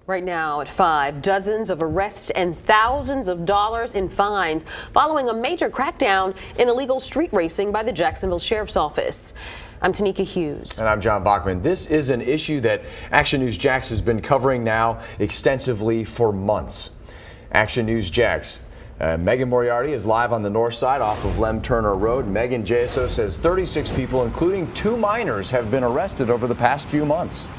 Right now at 5, dozens of arrests and thousands of dollars in fines following a major crackdown in illegal street racing by the Jacksonville Sheriff's Office. I'm Tanika Hughes. And I'm John Bachman. This is an issue that Action News Jax has been covering now extensively for months. Action News Jax. Megan Moriarty is live on the north side off of Lem Turner Road. Megan, JSO says 36 people, including 2 minors, have been arrested over the past few months.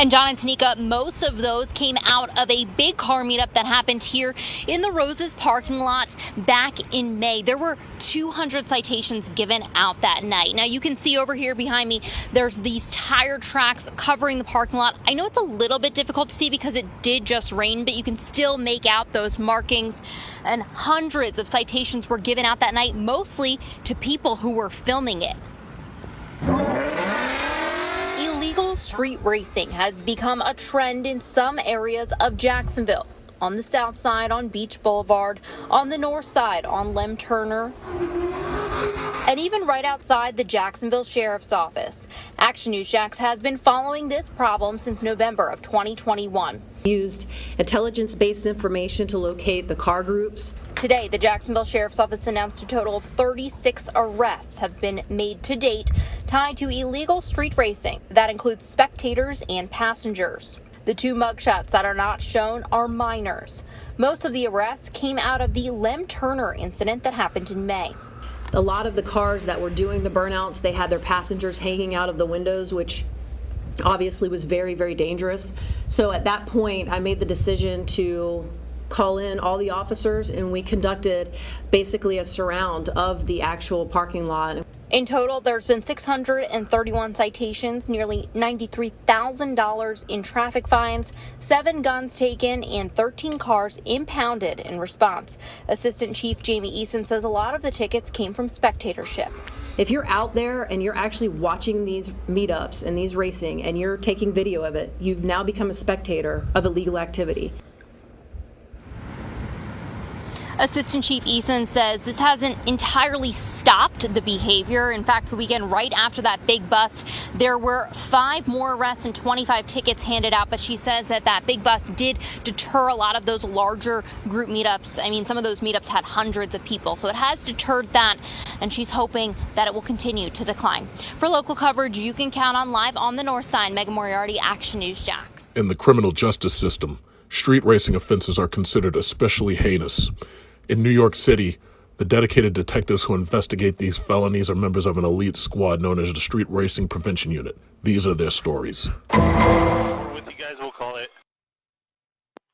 And John and Tanika, most of those came out of a big car meetup that happened here in the Roses parking lot back in May. There were 200 citations given out that night. Now you can see over here behind me, there's these tire tracks covering the parking lot. I know it's a little bit difficult to see because it did just rain, but you can still make out those markings. And hundreds of citations were given out that night, mostly to people who were filming it. Illegal street racing has become a trend in some areas of Jacksonville. On the south side on Beach Boulevard, on the north side on Lem Turner, and even right outside the Jacksonville Sheriff's Office. Action News Jax has been following this problem since November of 2021. Used intelligence-based information to locate the car groups. Today, the Jacksonville Sheriff's Office announced a total of 36 arrests have been made to date tied to illegal street racing. That includes spectators and passengers. The 2 mugshots that are not shown are minors. Most of the arrests came out of the Lem Turner incident that happened in May. A lot of the cars that were doing the burnouts, they had their passengers hanging out of the windows, which obviously was very, very dangerous. So at that point, I made the decision to call in all the officers, and we conducted basically a surround of the actual parking lot. In total, there's been 631 citations, nearly $93,000 in traffic fines, 7 guns taken, and 13 cars impounded in response. Assistant Chief Jamie Eason says a lot of the tickets came from spectatorship. If you're out there and you're actually watching these meetups and these racing and you're taking video of it, you've now become a spectator of illegal activity. Assistant Chief Eason says this hasn't entirely stopped the behavior. In fact, the weekend right after that big bust, there were 5 more arrests and 25 tickets handed out. But she says that big bust did deter a lot of those larger group meetups. I mean, some of those meetups had hundreds of people, so it has deterred that. And she's hoping that it will continue to decline. For local coverage, you can count on Live on the North Side. Megan Moriarty, Action News Jax. In the criminal justice system, street racing offenses are considered especially heinous. In New York City, the dedicated detectives who investigate these felonies are members of an elite squad known as the Street Racing Prevention Unit. These are their stories. With you guys, we'll call it.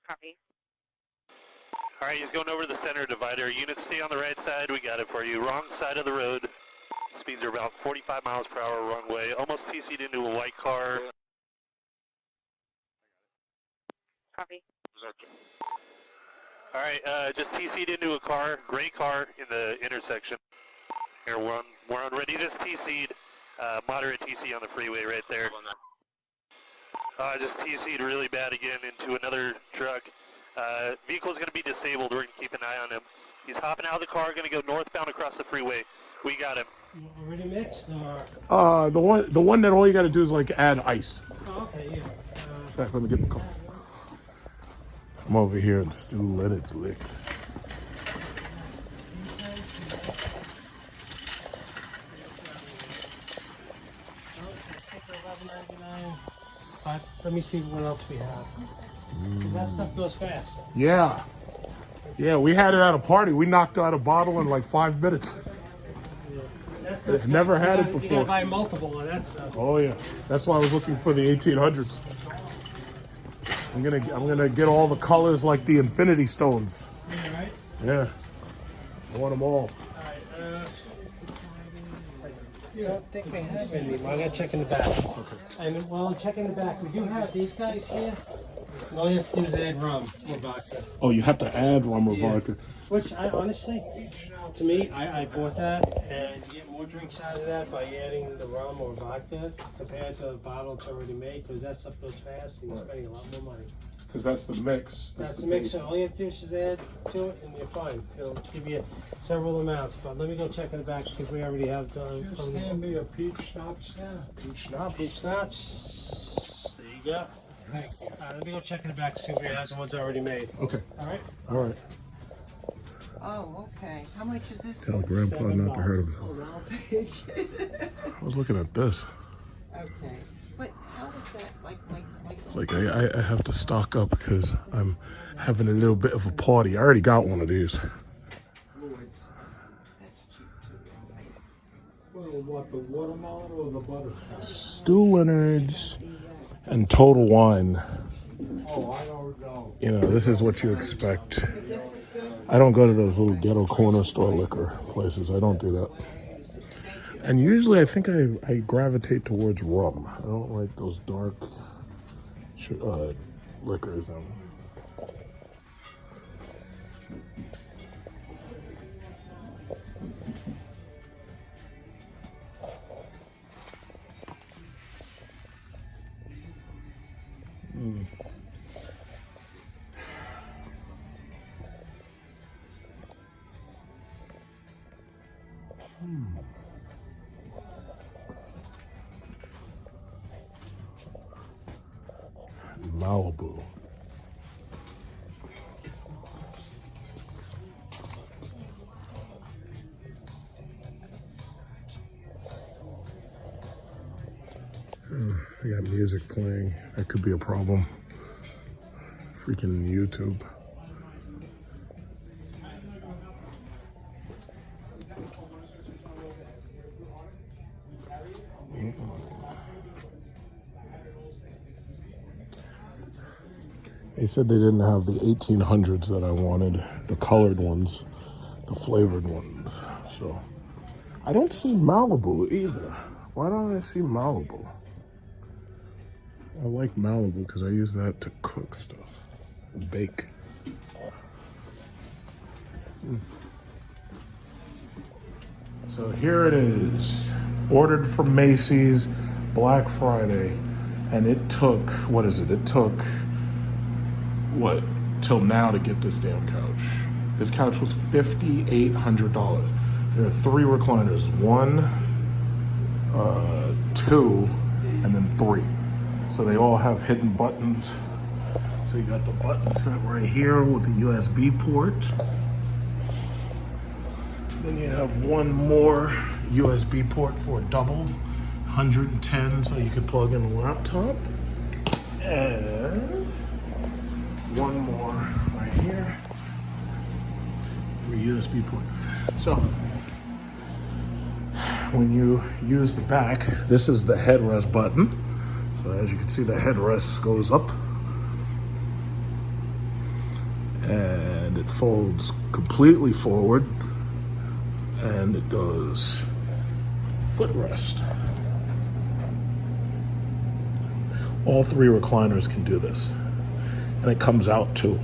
Copy. All right, he's going over the center divider. Units stay on the right side. We got it for you. Wrong side of the road. Speeds are about 45 miles per hour wrong way. Almost TC'd into a white car. Copy. All right, just TC'd into a car, gray car in the intersection. Here, we're on readiness TC'd, moderate TC on the freeway right there. Just TC'd really bad again into another truck. Vehicle's going to be disabled. We're going to keep an eye on him. He's hopping out of the car, going to go northbound across the freeway. We got him. Already mixed, or? The one that all you got to do is like add ice. Oh, okay, yeah. Back, let me get the car. I'm over here in the stew, let it lick. But let me see what else we have. 'Cause that stuff goes fast. Yeah, we had it at a party. We knocked out a bottle in like 5 minutes. I've never had it You before. gotta buy multiple of that stuff. Oh yeah, that's why I was looking for the 1800s. I'm gonna get all the colors like the Infinity Stones. Yeah, right? Yeah, I want them all. Alright, I don't think we have any. I gotta check in the back. Okay. And while I'm checking the back, we do have these guys here. And all you have to do is add rum or vodka. Oh, you have to add rum or vodka. Which I honestly, to me, I bought that, and you get more drinks out of that by adding the rum or vodka compared to a bottle that's already made, because that stuff goes fast and you're spending a lot more money. Because that's the mix. That's the mix. So all you have to do is just add to it, and you're fine. It'll give you several amounts. But let me go check in the back if we already have done. Just hand me a peach schnapps now. Peach schnapps. Peach schnapps. There you go. Thank you. Let me go check in the back, see if he has the ones already made. Okay. All right? All right. Oh, okay. How much is this? Tell Grandpa not to hurt him. Oh, I'll take it. I was looking at this. Okay. But how is that like It's like I have to stock up because I'm having a little bit of a party. I already got one of these. Lords? That's cheap too, right? Well, what, the watermelon or the butterscotch? Stu Leonard's and Total Wine. Oh, I don't know. You know, this is what you expect. I don't go to those little ghetto corner store liquor places. I don't do that. And usually I think I gravitate towards rum. I don't like those dark liquors. Malibu. I got music playing. That could be a problem. Freaking YouTube. They said they didn't have the 1800s that I wanted, the colored ones, the flavored ones. So I don't see Malibu either. Why don't I see Malibu? I like Malibu because I use that to cook stuff and bake. So here it is, ordered from Macy's, Black Friday, and it took, what is it? It took, what, till now to get this damn couch. This couch was $5,800. There are 3 recliners, 1, 2, and then 3. So they all have hidden buttons. So you got the button set right here with the USB port. Then you have one more USB port for a double, 110, so you could plug in a laptop. And one more right here for a USB port. So when you use the back, this is the headrest button. So as you can see, the headrest goes up and it folds completely forward, and it goes footrest. All 3 recliners can do this, and it comes out too.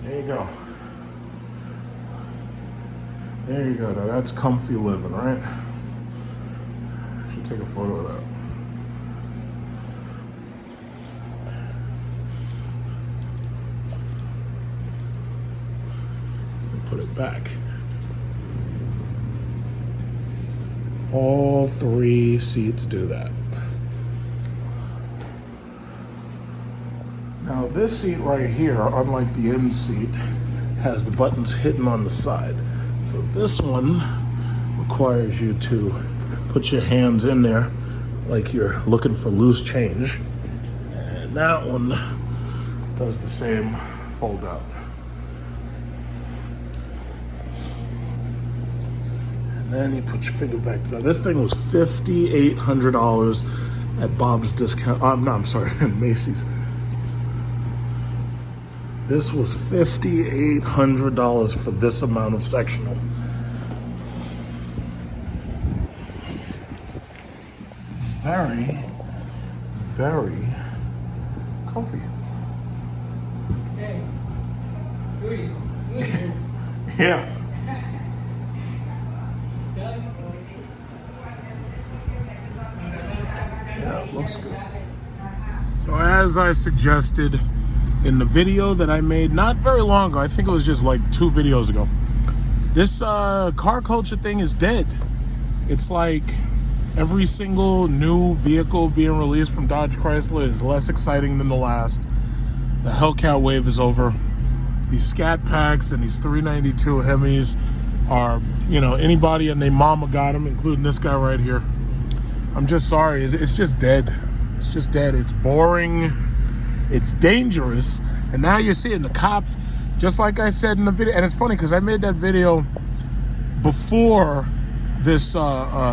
There you go. There you go. Now that's comfy living, right? I should take a photo of that. Put it back. All 3 seats do that. Now this seat right here, unlike the end seat, has the buttons hidden on the side. So this one requires you to put your hands in there like you're looking for loose change. And that one does the same, fold out. And then you put your finger back together. This thing was $5,800 at Bob's Discount. No, I'm sorry, at Macy's. This was $5,800 for this amount of sectional. Very, very comfy. Hey, good. Yeah. Yeah, it looks good. So as I suggested in the video that I made not very long ago, I think it was just like 2 videos ago, this car culture thing is dead. It's like Every single new vehicle being released from Dodge Chrysler is less exciting than the last. The Hellcat wave is over. These Scat Packs and these 392 Hemis are, you know, anybody and their mama got them, including this guy right here. I'm just sorry. It's just dead. It's just dead. It's boring. It's dangerous. And now you're seeing the cops, just like I said in the video. And it's funny because I made that video before this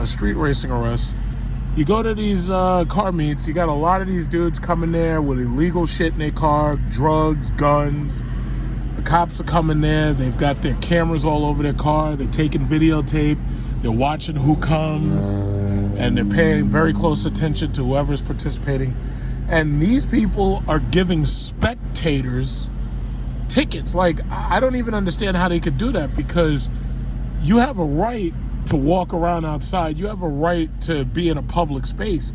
street racing arrest. You go to these car meets, you got a lot of these dudes coming there with illegal shit in their car, drugs, guns. The cops are coming there, they've got their cameras all over their car, they're taking videotape, they're watching who comes, and they're paying very close attention to whoever's participating. And these people are giving spectators tickets. Like, I don't even understand how they could do that, because you have a right to walk around outside. You have a right to be in a public space.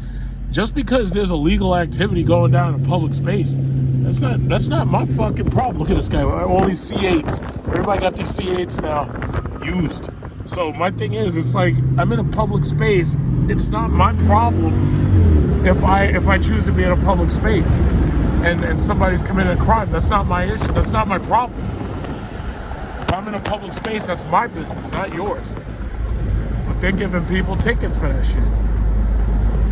Just because there's illegal activity going down in a public space, that's not my fucking problem. Look at this guy, all these C8s. Everybody got these C8s now, used. So my thing is, it's like, I'm in a public space. It's not my problem if I choose to be in a public space and somebody's committing a crime. That's not my issue. That's not my problem. If I'm in a public space, that's my business, not yours. But they're giving people tickets for that shit.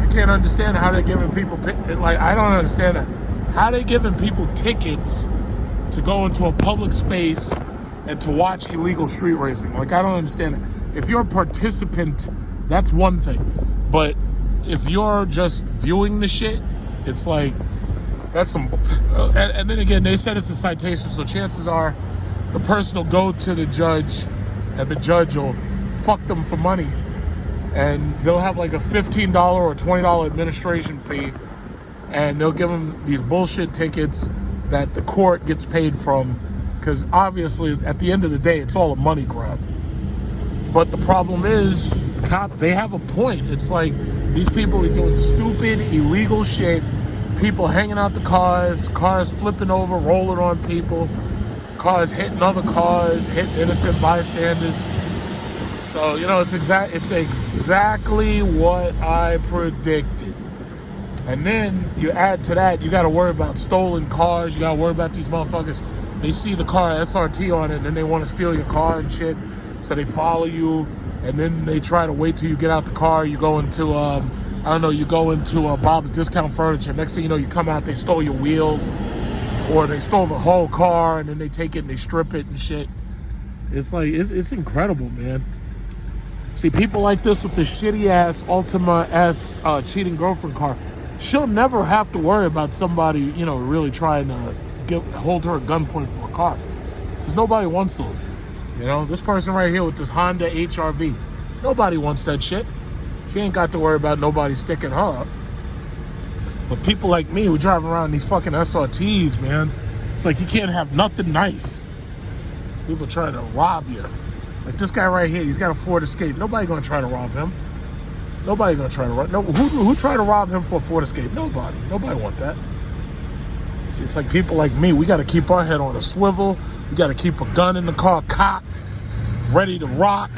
I can't understand how they're giving people, like, I don't understand that. How they giving people tickets to go into a public space and to watch illegal street racing? Like, I don't understand it. If you're a participant, that's one thing. But if you're just viewing the shit, it's like, that's some, and then again, they said it's a citation, so chances are the person will go to the judge and the judge will fuck them for money, and they'll have like a $15 or $20 administration fee, and they'll give them these bullshit tickets that the court gets paid from, because obviously at the end of the day it's all a money grab. But the problem is, the cop, they have a point. It's like, these people are doing stupid, illegal shit, people hanging out the cars flipping over, rolling on people, cars hitting other cars, hitting innocent bystanders. So, you know, it's exactly what I predicted. And then you add to that, you got to worry about stolen cars. You got to worry about these motherfuckers. They see the car SRT on it, and then they want to steal your car and shit. So they follow you, and then they try to wait till you get out the car. You go into, you go into Bob's Discount Furniture. Next thing you know, you come out, they stole your wheels, or they stole the whole car, and then they take it and they strip it and shit. It's like, it's incredible, man. See, people like this with the shitty-ass Altima S cheating girlfriend car, she'll never have to worry about somebody, you know, really trying to hold her at gunpoint for a car. Because nobody wants those. You know, this person right here with this Honda HR-V, nobody wants that shit. She ain't got to worry about nobody sticking her up. But people like me who drive around these fucking SRTs, man, it's like you can't have nothing nice. People trying to rob you. Like this guy right here, he's got a Ford Escape. Nobody gonna try to rob him. Nobody gonna try to rob. No, who tried to rob him for a Ford Escape? Nobody. Nobody want that. See, it's like people like me. We got to keep our head on a swivel. We got to keep a gun in the car cocked, ready to rock.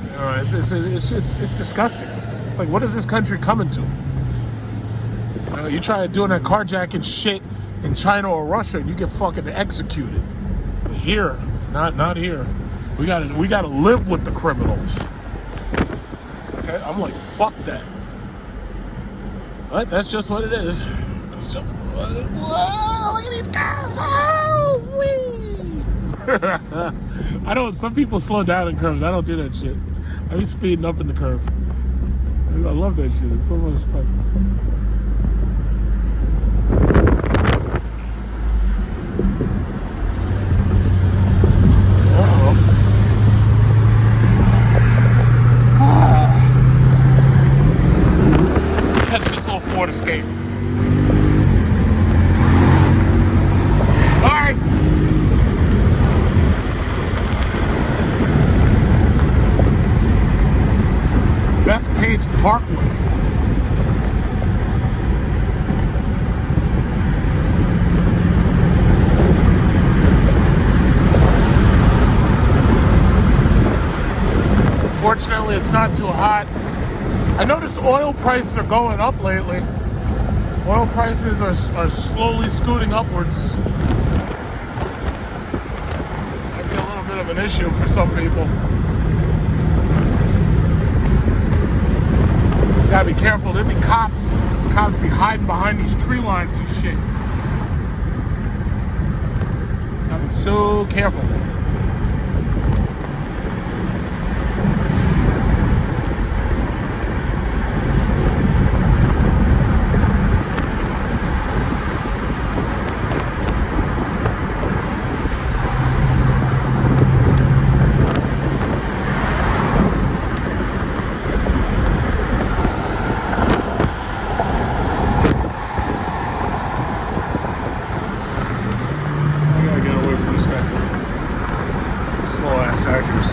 You know, it's disgusting. It's like, what is this country coming to? You know, you try doing that carjacking shit in China or Russia, and you get fucking executed. Here, not here. We gotta live with the criminals. Okay, I'm like, fuck that. But that's just what it is. It's just, whoa, look at these curves. Oh, wee. Some people slow down in curves. I don't do that shit. I be speeding up in the curves. I love that shit. It's so much fun. Catch this little Ford Escape. All right. Bethpage Parkway. Fortunately, it's not too hot. I noticed oil prices are going up lately. Oil prices are slowly scooting upwards. Might be a little bit of an issue for some people. You gotta be careful. There'll be cops. Cops be hiding behind these tree lines and shit. Gotta be so careful. Actors.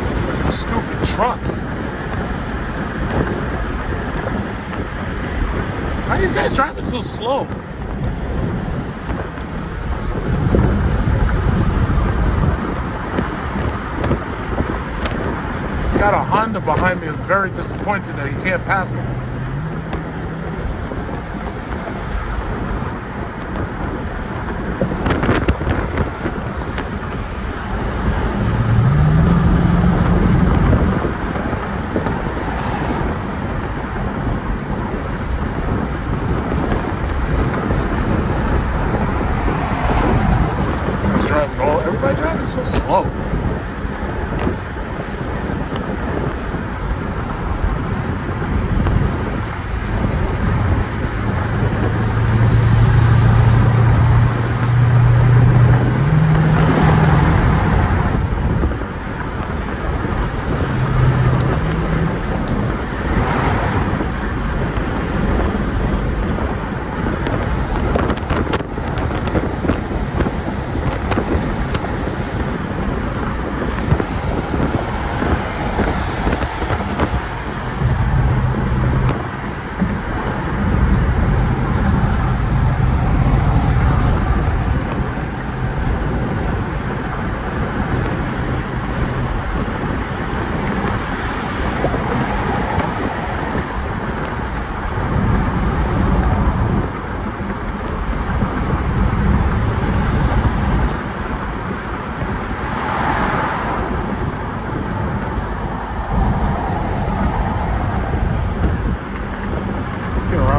These freaking stupid trucks. Why are these guys driving so slow? Got a Honda behind me that's very disappointed that he can't pass me. Everybody driving so slow.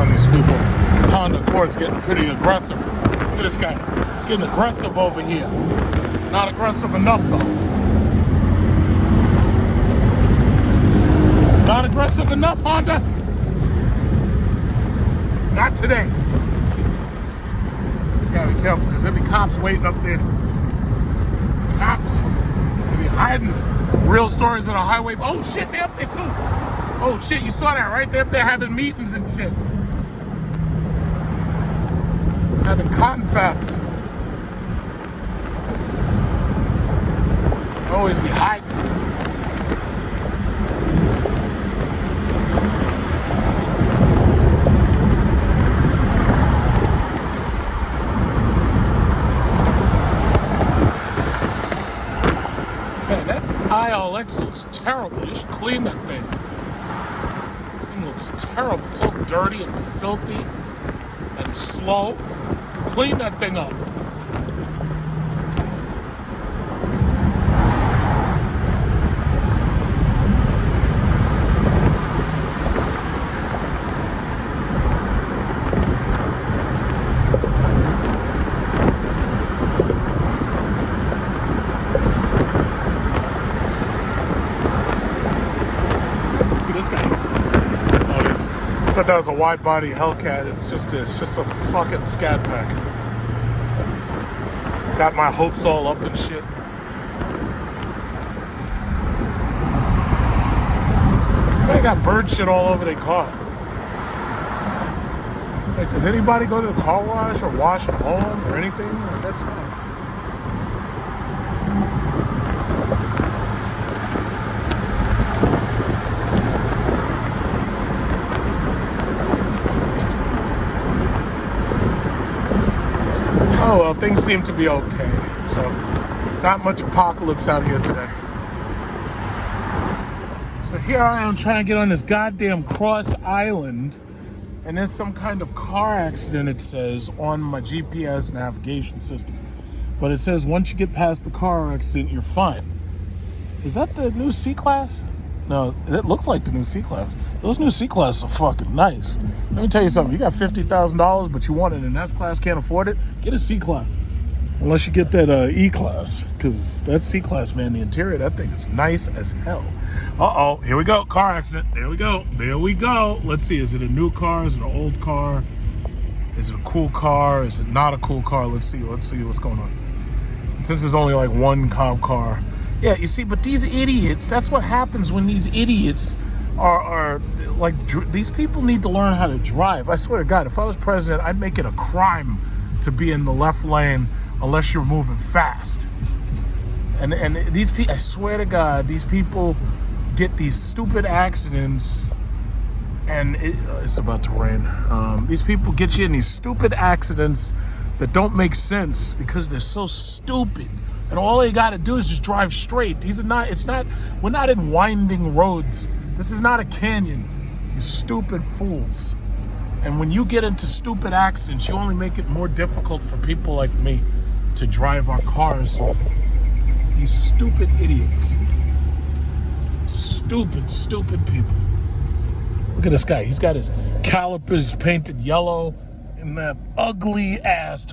These people, this Honda Accord's getting pretty aggressive. Look at this guy. He's getting aggressive over here. Not aggressive enough though. Not aggressive enough, Honda. Not today. You gotta be careful because there'll be cops waiting up there. Cops. They'll be hiding real stories on the highway. Oh shit, they're up there too. Oh shit, you saw that, right? They're up there having meetings and shit. Having cotton fabs. Always be hiding. Man, that ILX looks terrible. You should clean that thing. It looks terrible. It's all dirty and filthy and slow. Clean that thing up. Look at this guy. Oh, he's. I thought that was a wide body Hellcat. It's just a fucking scat pack. Got my hopes all up and shit. They got bird shit all over their car. It's like, does anybody go to the car wash or wash at home or anything? Like, that's not. Oh well, things seem to be okay. So, not much apocalypse out here today. So here I am trying to get on this goddamn Cross Island, and there's some kind of car accident, it says, on my GPS navigation system. But it says once you get past the car accident, you're fine. Is that the new C-Class? No, it looks like the new C-Class. Those new C-Class are fucking nice. Let me tell you something. You got $50,000, but you want it in S-Class, can't afford it, get a C-Class. Unless you get that E-Class, because that C-Class, man, the interior, that thing is nice as hell. Uh-oh, here we go, car accident. There we go, there we go. Let's see, is it a new car? Is it an old car? Is it a cool car? Is it not a cool car? Let's see what's going on. And since there's only like one cop car. Yeah, you see, but these idiots, that's what happens when these idiots are like, these people need to learn how to drive. I swear to God, if I was president, I'd make it a crime to be in the left lane unless you're moving fast. And these people, I swear to God, these people get these stupid accidents, and it's about to rain. These people get you in these stupid accidents that don't make sense because they're so stupid. And all they got to do is just drive straight. We're not in winding roads. This is not a canyon, you stupid fools. And when you get into stupid accidents, you only make it more difficult for people like me to drive our cars. These stupid idiots. Stupid people. Look at this guy. He's got his calipers painted yellow in that ugly ass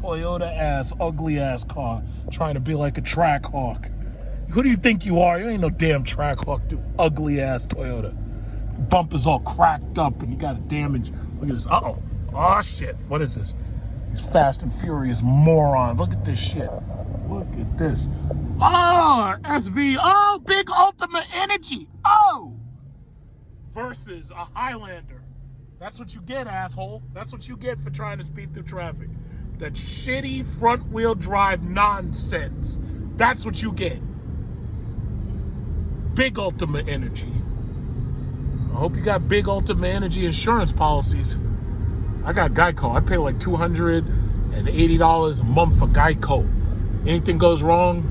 car, trying to be like a Trackhawk. Who do you think you are? You ain't no damn Trackhawk, dude. Ugly ass Toyota. Bumper's all cracked up and you got a damage. Look at this. Uh-oh. Oh shit. What is this? These Fast and Furious morons. Look at this shit. Look at this. Oh, SV. Oh, big Ultimate Energy. Oh. Versus a Highlander. That's what you get, asshole. That's what you get for trying to speed through traffic. That shitty front-wheel drive nonsense. That's what you get. Big Ultimate Energy. I hope you got big Ultimate Energy insurance policies. I got Geico. I pay like $280 a month for Geico. Anything goes wrong,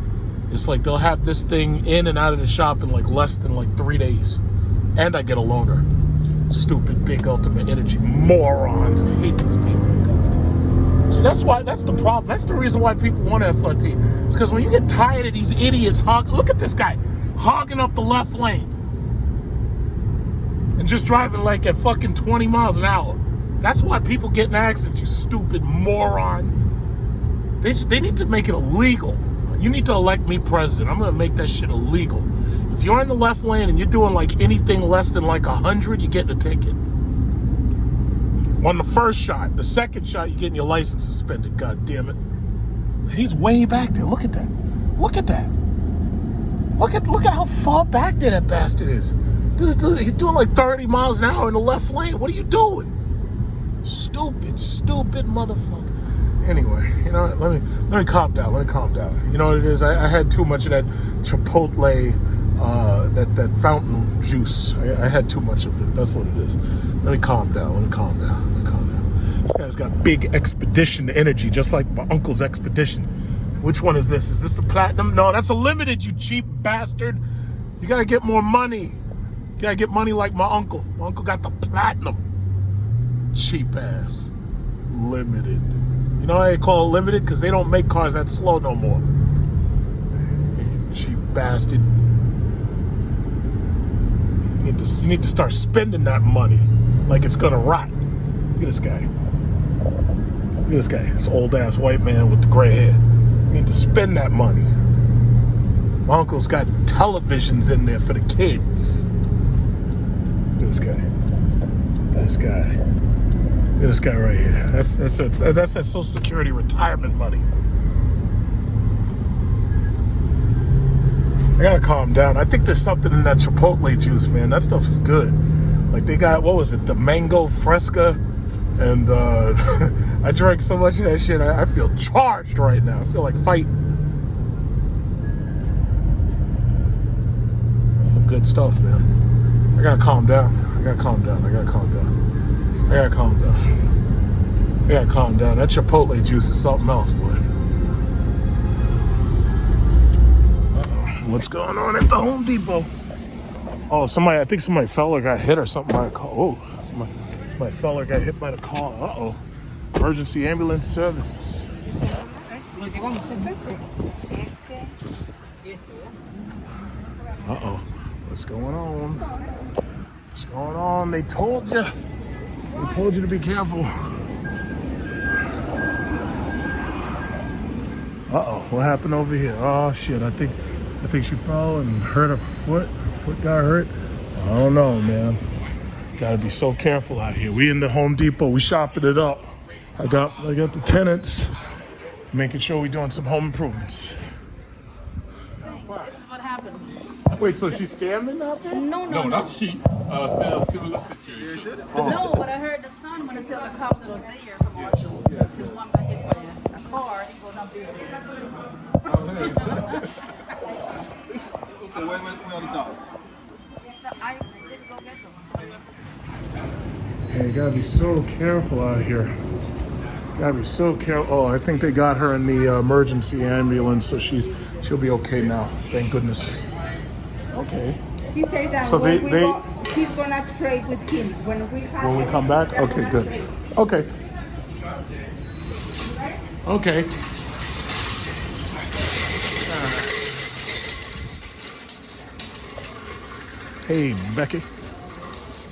it's like they'll have this thing in and out of the shop in like less than like 3 days. And I get a loaner. Stupid big Ultimate Energy morons. I hate these people. God. So that's the problem. That's the reason why people want SRT. It's because when you get tired of these idiots look at this guy hogging up the left lane and just driving like at fucking 20 miles an hour. That's why people get in accidents, you stupid moron. They need to make it illegal. You need to elect me president. I'm gonna make that shit illegal. If you're in the left lane and you're doing like anything less than like 100, you're getting a ticket. On the first shot. The second shot, you're getting your license suspended, god damn it. He's way back there. Look at that. Look at that. Look at how far back there that bastard is. Dude, he's doing like 30 miles an hour in the left lane. What are you doing? Stupid motherfucker. Anyway, you know, let me calm down. You know what it is? I had too much of that Chipotle, that fountain juice. I had too much of it. That's what it is. Let me calm down. This guy's got big Expedition energy, just like my uncle's Expedition. Which one is this? Is this the platinum? No, that's a limited, you cheap bastard. You gotta get more money. You gotta get money like my uncle. My uncle got the platinum. Cheap ass. Limited. You know why they call it limited? Because they don't make cars that slow no more. Cheap bastard. You need to start spending that money like it's gonna rot. Look at this guy. This old ass white man with the gray hair. You need to spend that money. My uncle's got televisions in there for the kids. Look at this guy. Look at this guy right here. That's that Social Security retirement money. I gotta calm down. I think there's something in that Chipotle juice, man. That stuff is good. Like they got, what was it? The mango fresca. And I drank so much of that shit, I feel charged right now. I feel like fighting. That's some good stuff, man. I gotta calm down. I gotta calm down. That Chipotle juice is something else, boy. What's going on at the Home Depot? Oh, I think somebody fell or got hit or something by a car. Oh, somebody fell or got hit by the car. Uh-oh. Emergency ambulance services. Uh-oh. What's going on? What's going on? They told you. They told you to be careful. Uh-oh. What happened over here? Oh, shit. I think she fell and hurt her foot. Her foot got hurt. I don't know, man. Gotta be so careful out here. We in the Home Depot. We shopping it up. I got the tenants making sure we doing some home improvements. What happened? Wait, so she's scamming out there? No, Not she. Still a similar situation. No, but I heard the son want to tell the cops that was there from Marshall. Yes. The one got hit by a car. He goes up there. So where are the dogs? I didn't go get them. Yeah, you gotta be so careful out here. Gotta be so careful. Oh, I think they got her in the emergency ambulance, so she'll be okay now. Thank goodness. Okay. He said that So when they he's gonna trade with him when we come back. Okay, good. Okay. Okay. Hey, Becky.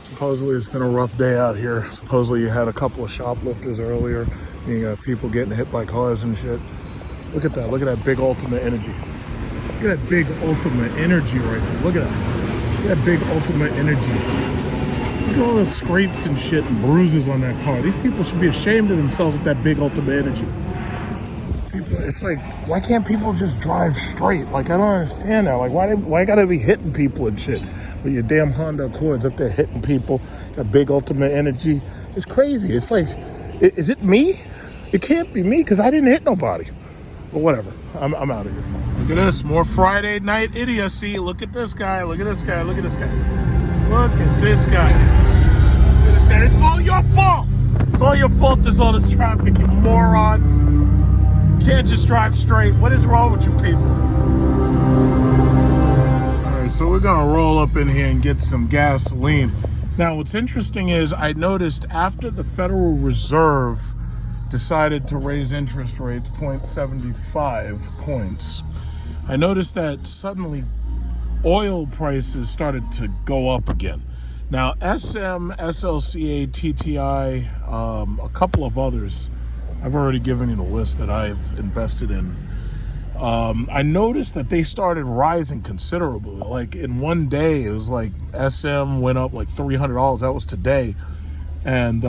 Supposedly it's been a rough day out here. Supposedly you had a couple of shoplifters earlier. You got people getting hit by cars and shit. Look at that. Look at that big Ultimate Energy. Look at that big Ultimate Energy right there. Look at that. Look at that big Ultimate Energy. Look at all the scrapes and shit and bruises on that car. These people should be ashamed of themselves with that big Ultimate Energy. People, it's like, why can't people just drive straight? Like, I don't understand that. Like, why gotta be hitting people and shit? With your damn Honda Accords up there hitting people, that big Ultimate Energy. It's crazy. It's like, is it me? It can't be me because I didn't hit nobody. But whatever. I'm out of here. Look at this. More Friday night idiocy. Look at this guy. Look at this guy. Look at this guy. Look at this guy. Look at this guy. It's all your fault. It's all your fault there's all this traffic, you morons. Can't just drive straight. What is wrong with you people? So we're gonna roll up in here and get some gasoline. Now what's interesting is I noticed after the Federal Reserve decided to raise interest rates 0.75 points, I noticed that suddenly oil prices started to go up again. Now SM, SLCA, TTI, a couple of others, I've already given you the list that I've invested in. I noticed that they started rising considerably. Like in one day, it was like SM went up like $300. That was today. And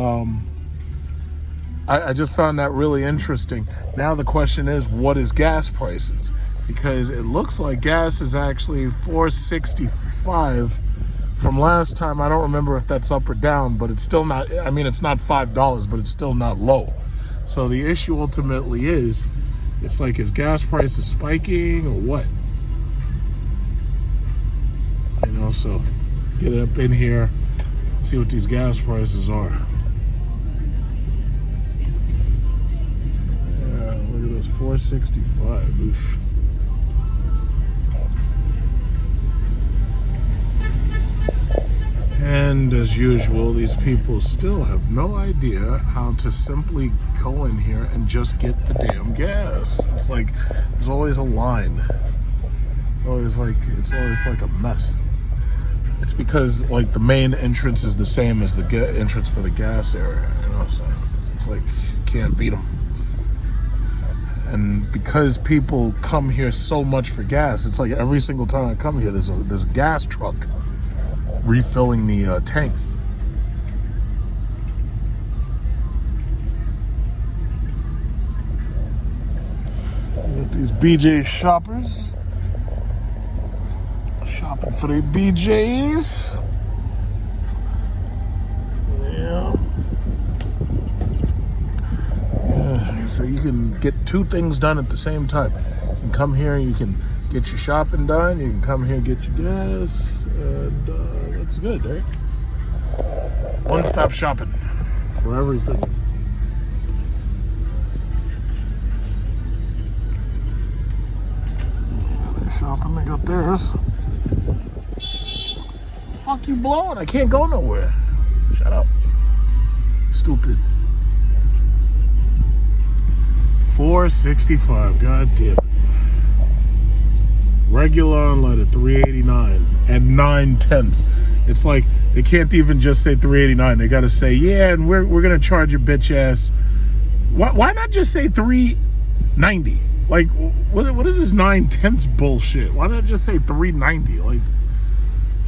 I just found that really interesting. Now the question is, what is gas prices? Because it looks like gas is actually $4.65 from last time. I don't remember if that's up or down, but it's still not, I mean, it's not $5, but it's still not low. So the issue ultimately is, it's like, is gas prices spiking or what? You know, so get it up in here, see what these gas prices are. Yeah, look at those, $4.65. Oof. And as usual, these people still have no idea how to simply go in here and just get the damn gas. It's like there's always a line. It's always like a mess. It's because like the main entrance is the same as the entrance for the gas area, you know. So it's like you can't beat them. And because people come here so much for gas, it's like every single time I come here, there's a gas truck refilling the tanks. These BJ shoppers shopping for their BJs. Yeah. So you can get two things done at the same time. You can come here and you can get your shopping done. You can come here and get your gas, and that's good, right? One-stop shopping for everything. Shopping, they got up there. Fuck you blowing? I can't go nowhere. Shut up. Stupid. 465. God damn it. Regular unleaded 389 and 9/10. It's like they can't even just say 389. They got to say, yeah, and we're gonna charge your bitch ass. Why not just say 390? Like, what is this 9/10 bullshit? Why not just say 390? Like,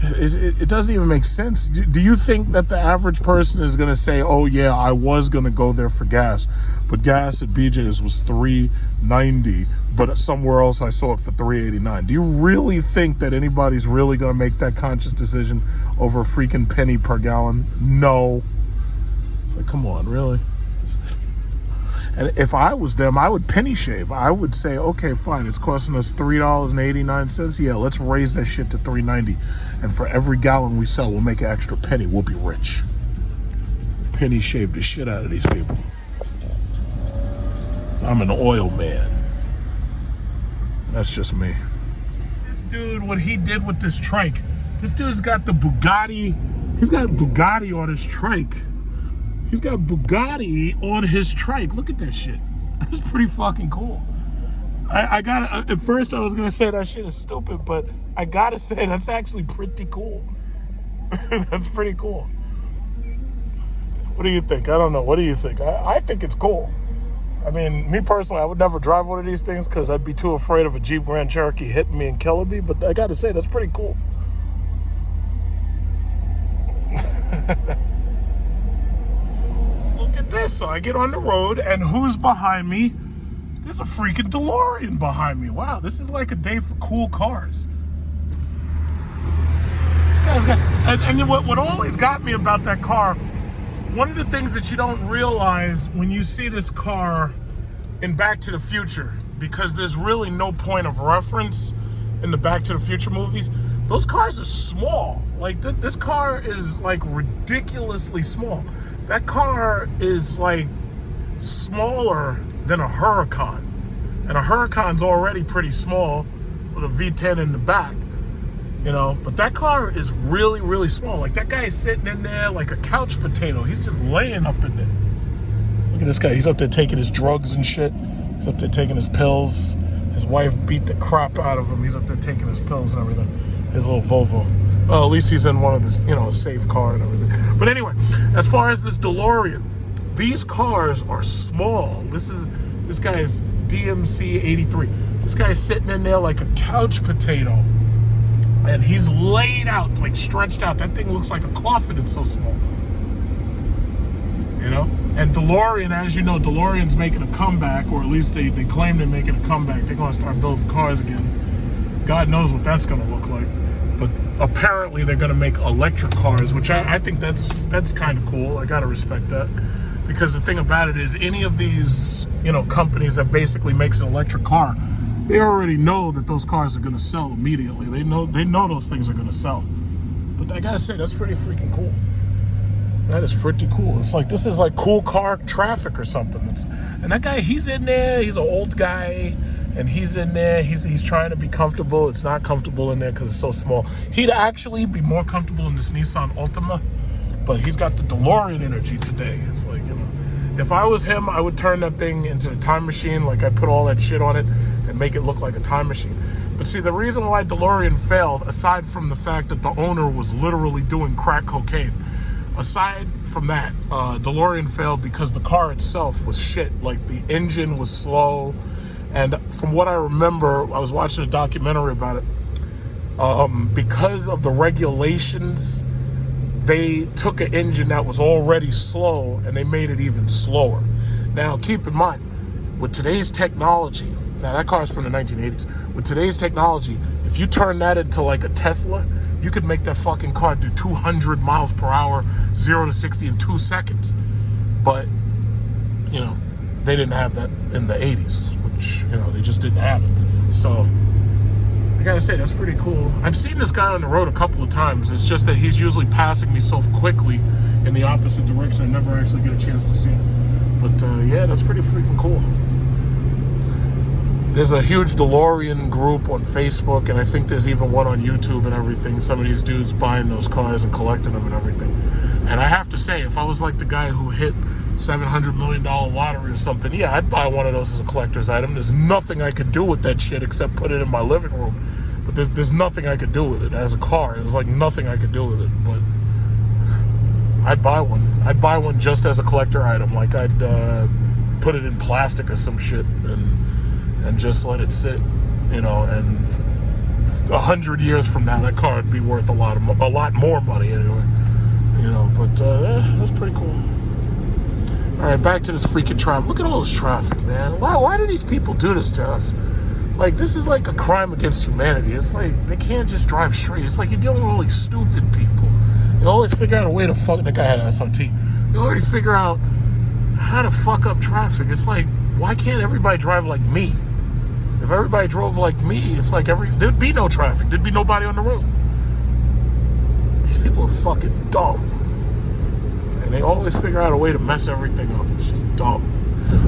it doesn't even make sense. Do you think that the average person is gonna say, oh yeah, I was gonna go there for gas, but gas at BJ's was $3.90, but somewhere else I saw it for $3.89? Do you really think that anybody's really gonna make that conscious decision over a freaking penny per gallon? No. It's like, come on, really? And if I was them, I would penny shave. I would say, okay, fine, it's costing us $3.89. Yeah, let's raise that shit to $3.90. And for every gallon we sell, we'll make an extra penny. We'll be rich. Penny shave the shit out of these people. I'm an oil man. That's just me. This dude, what he did with this trike, this dude's got the Bugatti. He's got Bugatti on his trike. He's got Bugatti on his trike. Look at that shit. That's pretty fucking cool. I gotta, at first I was gonna say that shit is stupid, but I gotta say that's actually pretty cool. That's pretty cool. What do you think? I don't know. What do you think? I think it's cool. I mean, me personally, I would never drive one of these things because I'd be too afraid of a Jeep Grand Cherokee hitting me and killing me, but I gotta say, that's pretty cool. Look at this. So I get on the road, and who's behind me? There's a freaking DeLorean behind me. Wow, this is like a day for cool cars. This guy's got, and what always got me about that car, one of the things that you don't realize when you see this car in Back to the Future, because there's really no point of reference in the Back to the Future movies, those cars are small. Like, this car is like ridiculously small. That car is like smaller than a Huracan. And a Huracan's already pretty small with a V10 in the back, you know, but that car is really, really small. Like, that guy is sitting in there like a couch potato. He's just laying up in there. Look at this guy. He's up there taking his drugs and shit. He's up there taking his pills. His wife beat the crap out of him. He's up there taking his pills and everything. His little Volvo. Well, at least he's in one of this, you know, a safe car and everything. But anyway, as far as this DeLorean, these cars are small. This guy's DMC 83. This guy's sitting in there like a couch potato. And he's laid out, like stretched out. That thing looks like a coffin, it's so small. You know? And DeLorean, as you know, DeLorean's making a comeback, or at least they claim they're making a comeback. They're going to start building cars again. God knows what that's going to look like. But apparently they're going to make electric cars, which I think that's kind of cool. I got to respect that. Because the thing about it is, any of these, you know, companies that basically makes an electric car, they already know that those cars are going to sell immediately. They know those things are going to sell. But I got to say, that's pretty freaking cool. That is pretty cool. It's like, this is like cool car traffic or something. And that guy, he's in there. He's an old guy. And he's in there. He's trying to be comfortable. It's not comfortable in there because it's so small. He'd actually be more comfortable in this Nissan Altima. But he's got the DeLorean energy today. It's like, you know, if I was him, I would turn that thing into a time machine. Like, I'd put all that shit on it and make it look like a time machine. But see, the reason why DeLorean failed, aside from the fact that the owner was literally doing crack cocaine, aside from that, DeLorean failed because the car itself was shit. Like, the engine was slow. And from what I remember, I was watching a documentary about it. Because of the regulations, they took an engine that was already slow and they made it even slower. Now, keep in mind, with today's technology, now that car's from the 1980s, with today's technology, if you turn that into like a Tesla, you could make that fucking car do 200 miles per hour, 0 to 60 in 2 seconds. But, you know, they didn't have that in the 80s, which, you know, they just didn't have it. So, I gotta say, that's pretty cool. I've seen this guy on the road a couple of times. It's just that he's usually passing me so quickly in the opposite direction, I never actually get a chance to see him. But yeah, that's pretty freaking cool. There's a huge DeLorean group on Facebook, and I think there's even one on YouTube and everything. Some of these dudes buying those cars and collecting them and everything. And I have to say, if I was like the guy who hit $700 million lottery or something, yeah, I'd buy one of those as a collector's item. There's nothing I could do with that shit except put it in my living room. But there's nothing I could do with it as a car. There's like nothing I could do with it. But I'd buy one. I'd buy one just as a collector item. Like I'd put it in plastic or some shit and just let it sit, you know, and 100 years from now, that car would be worth a lot more money anyway, you know, but that's pretty cool. All right, back to this freaking traffic. Look at all this traffic, man. Why do these people do this to us? Like, this is like a crime against humanity. It's like, they can't just drive straight. It's like you're dealing with all these stupid people. They always figure out a way to fuck. That guy had SRT. They already figure out how to fuck up traffic. It's like, why can't everybody drive like me? If everybody drove like me, it's like there'd be no traffic. There'd be nobody on the road. These people are fucking dumb. And they always figure out a way to mess everything up. It's just dumb.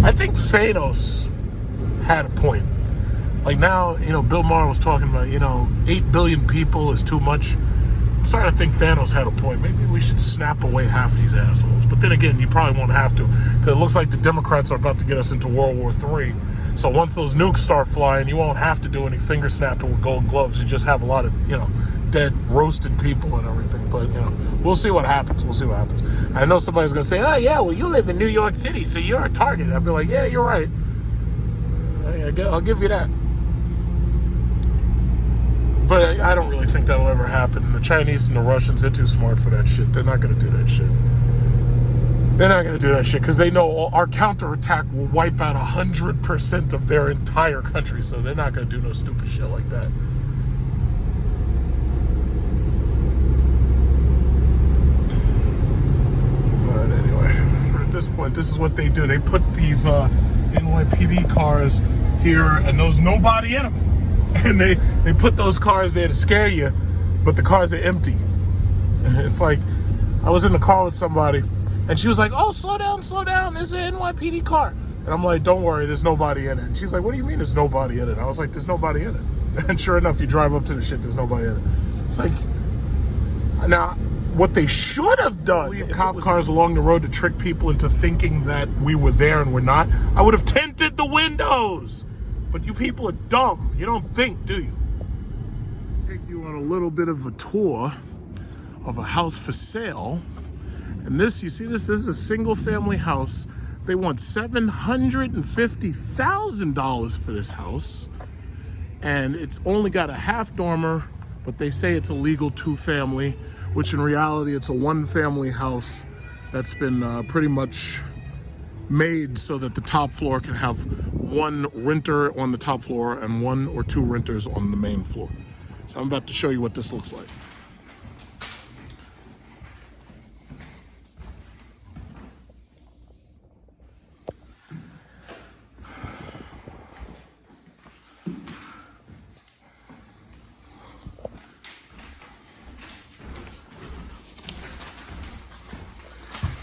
I think Thanos had a point. Like now, you know, Bill Maher was talking about, you know, 8 billion people is too much. I'm starting to think Thanos had a point. Maybe we should snap away half these assholes. But then again, you probably won't have to, because it looks like the Democrats are about to get us into World War III. So once those nukes start flying, you won't have to do any finger snapping with gold gloves. You just have a lot of, you know, dead, roasted people and everything. But, you know, we'll see what happens. We'll see what happens. I know somebody's going to say, oh, yeah, well, you live in New York City, so you're a target. I'll be like, yeah, you're right. I'll give you that. But I don't really think that'll ever happen. The Chinese and the Russians, they're too smart for that shit. They're not going to do that shit. They're not going to do that shit because they know our counterattack will wipe out 100% of their entire country. So they're not going to do no stupid shit like that. But anyway, at this point, this is what they do. They put these NYPD cars here, and there's nobody in them. And they put those cars there to scare you, but the cars are empty. And it's like, I was in the car with somebody, and she was like, oh, slow down, there's an NYPD car. And I'm like, don't worry, there's nobody in it. And she's like, what do you mean there's nobody in it? I was like, there's nobody in it. And sure enough, you drive up to the shit, there's nobody in it. It's like, now, what they should have done, leave cop cars along the road to trick people into thinking that we were there and we're not, I would have tinted the windows. But you people are dumb. You don't think, do you? Take you on a little bit of a tour of a house for sale. And this, you see this is a single family house. They want $750,000 for this house. And it's only got a half dormer, but they say it's a legal 2-family, which in reality it's a 1-family house that's been pretty much made so that the top floor can have one renter on the top floor and 1 or 2 renters on the main floor. So I'm about to show you what this looks like.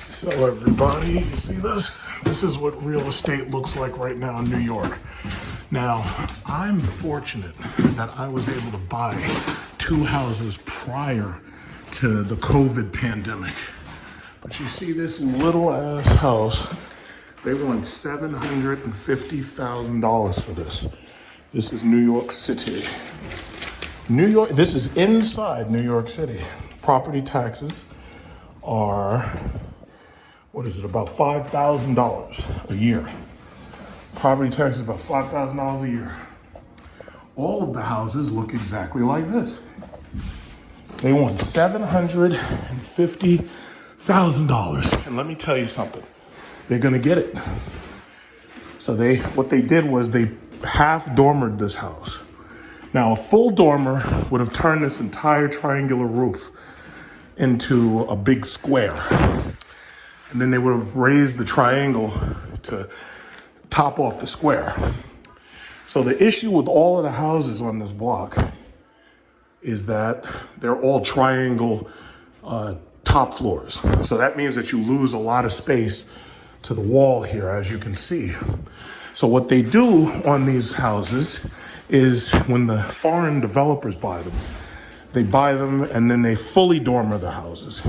So everybody, you see this? This is what real estate looks like right now in New York. Now, I'm fortunate that I was able to buy 2 houses prior to the COVID pandemic. But you see this little ass house, they want $750,000 for this. This is New York City. New York, this is inside New York City. Property taxes are, what is it, about $5,000 a year. Property tax is about $5,000 a year. All of the houses look exactly like this. They want $750,000. And let me tell you something, they're gonna get it. So what they did was they half dormered this house. Now a full dormer would have turned this entire triangular roof into a big square. And then they would have raised the triangle to top off the square. So the issue with all of the houses on this block is that they're all triangle top floors. So that means that you lose a lot of space to the wall here, as you can see. So what they do on these houses is when the foreign developers buy them, they buy them and then they fully dormer the houses.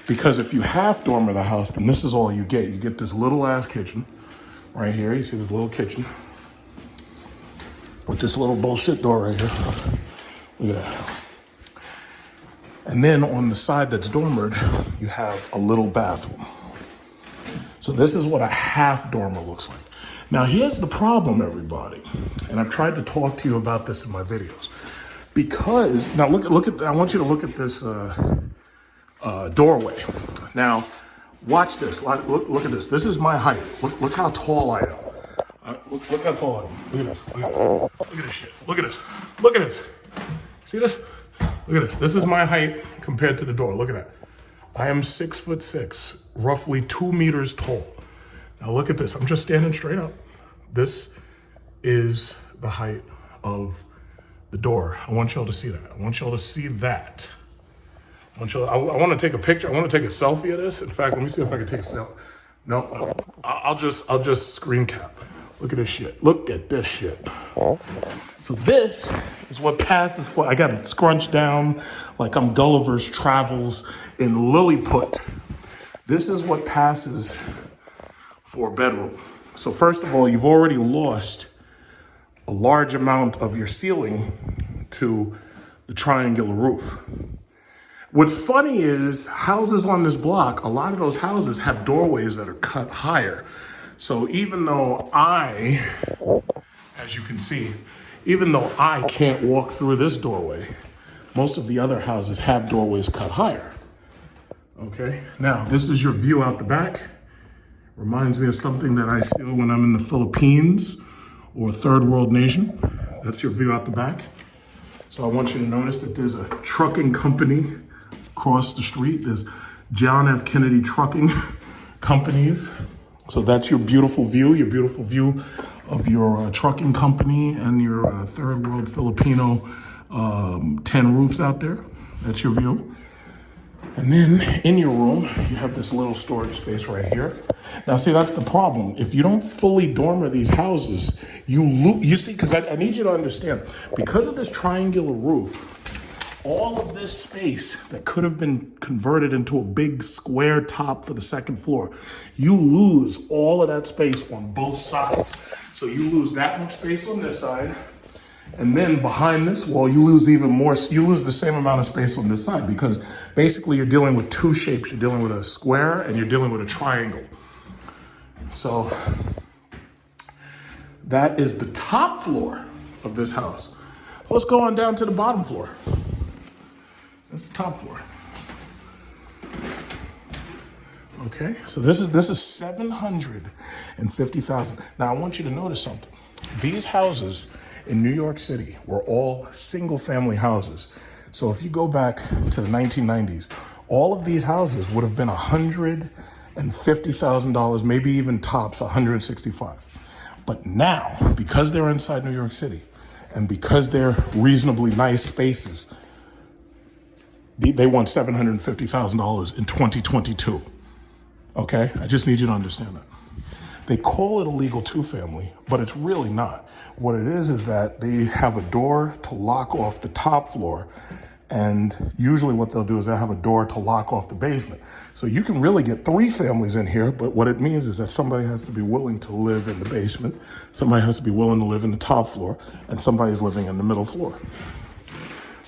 Because if you half dormer the house, then this is all you get. You get this little ass kitchen right here. You see this little kitchen with this little bullshit door right here. Look at that. And then on the side that's dormered, you have a little bathroom. So this is what a half dormer looks like. Now here's the problem, everybody. And I've tried to talk to you about this in my videos. Because, now look at, I want you to look at this doorway. Now, watch this, look at this. This is my height. Look how tall I am. Look how tall I am. Look at this, look at this shit. Look at this, look at this. See this? Look at this. This is my height compared to the door. Look at that. I am 6'6", roughly 2 meters tall. Now look at this. I'm just standing straight up. This is the height of the door. I want y'all to see that. I want y'all to see that. I want to take a picture. I want to take a selfie of this. In fact, let me see if I can take a selfie. No. I'll just screen cap. Look at this shit. Look at this shit. So this is what passes for, I got it scrunched down like I'm Gulliver's Travels in Lilliput. This is what passes for a bedroom. So first of all, you've already lost a large amount of your ceiling to the triangular roof. What's funny is houses on this block, a lot of those houses have doorways that are cut higher. So even though as you can see, even though I can't walk through this doorway, most of the other houses have doorways cut higher. Okay, now this is your view out the back. Reminds me of something that I see when I'm in the Philippines or a third world nation. That's your view out the back. So I want you to notice that there's a trucking company across the street. There's John F. Kennedy Trucking Companies. So that's your beautiful view of your trucking company and your third world Filipino 10 roofs out there. That's your view. And then in your room, you have this little storage space right here. Now, see, that's the problem. If you don't fully dormer these houses, you see, because I need you to understand, because of this triangular roof, all of this space that could have been converted into a big square top for the second floor, you lose all of that space on both sides. So you lose that much space on this side, and then behind this wall, you lose even more. You lose the same amount of space on this side because basically you're dealing with two shapes. You're dealing with a square and you're dealing with a triangle. So that is the top floor of this house. So let's go on down to the bottom floor. That's the top floor. Okay, so this is 750,000. Now I want you to notice something. These houses in New York City were all single family houses. So if you go back to the 1990s, all of these houses would have been $150,000, maybe even tops $165,000. But now, because they're inside New York City and because they're reasonably nice spaces, they want $750,000 in 2022. Okay, I just need you to understand that. They call it a legal two-family, but it's really not. What it is that they have a door to lock off the top floor, and usually what they'll do is they'll have a door to lock off the basement. So you can really get 3 families in here, but what it means is that somebody has to be willing to live in the basement, somebody has to be willing to live in the top floor, and somebody's living in the middle floor.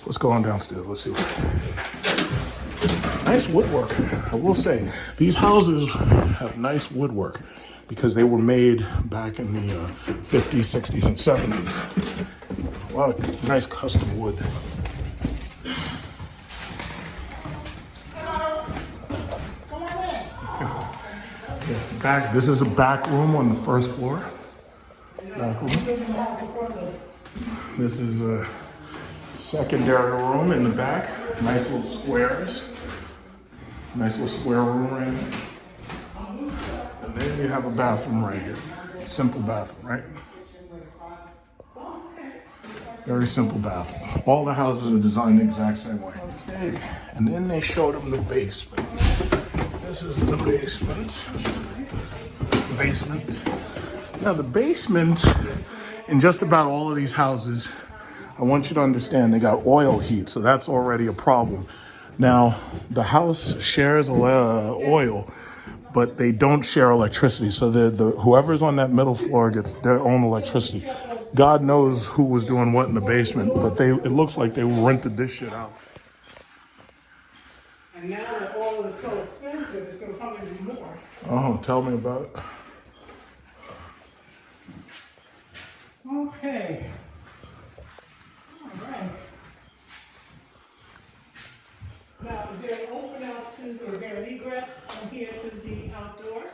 Let's go on downstairs. Let's see what. Nice woodwork. I will say, these houses have nice woodwork because they were made back in the 50s, 60s, and 70s. A lot of nice custom wood. This is a back room on the first floor. Back room. This is a secondary room in the back. Nice little squares. Nice little square room right here. And then you have a bathroom right here. Simple bathroom, right? Very simple bathroom. All the houses are designed the exact same way. Okay. And then they showed them the basement. This is the basement. Now the basement in just about all of these houses, I want you to understand they got oil heat, so that's already a problem. Now the house shares oil, but they don't share electricity. So whoever's on that middle floor gets their own electricity. God knows who was doing what in the basement, but it looks like they rented this shit out. And now that oil is so expensive, it's gonna probably be more. Oh, tell me about it. Okay. All right. Now, is there an open out is there an egress from here to the outdoors?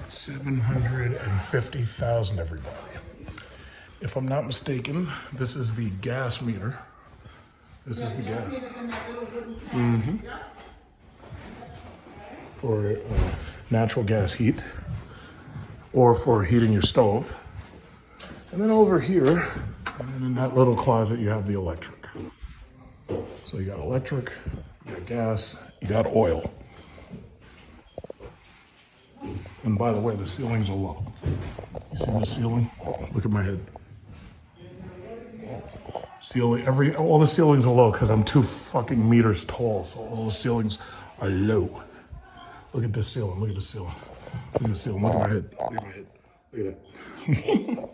$750,000, everybody. If I'm not mistaken, this is the gas meter. This is the gas. For natural gas heat, or for heating your stove. And then over here, and in that little closet, you have the electric. So you got electric, you got gas, you got oil. And by the way, the ceilings are low. You see the ceiling? Look at my head. All the ceilings are low because I'm 2 fucking meters tall, so all the ceilings are low. Look at this ceiling, look at the ceiling. Look at the ceiling, look at my head, look at my head, look at that.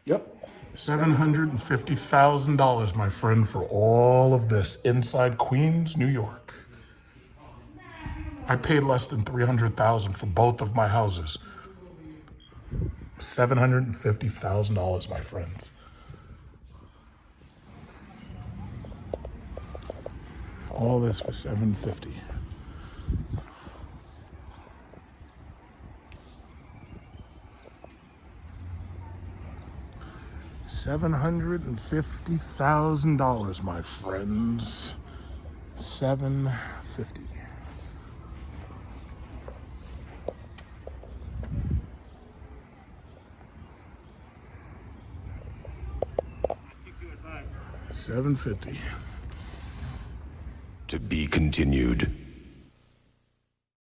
Yep, $750,000, my friend, for all of this inside Queens, New York. I paid less than $300,000 for both of my houses. $750,000, my friends. All this for $750,000. $750,000, my friends. $750,000. $750,000. To be continued.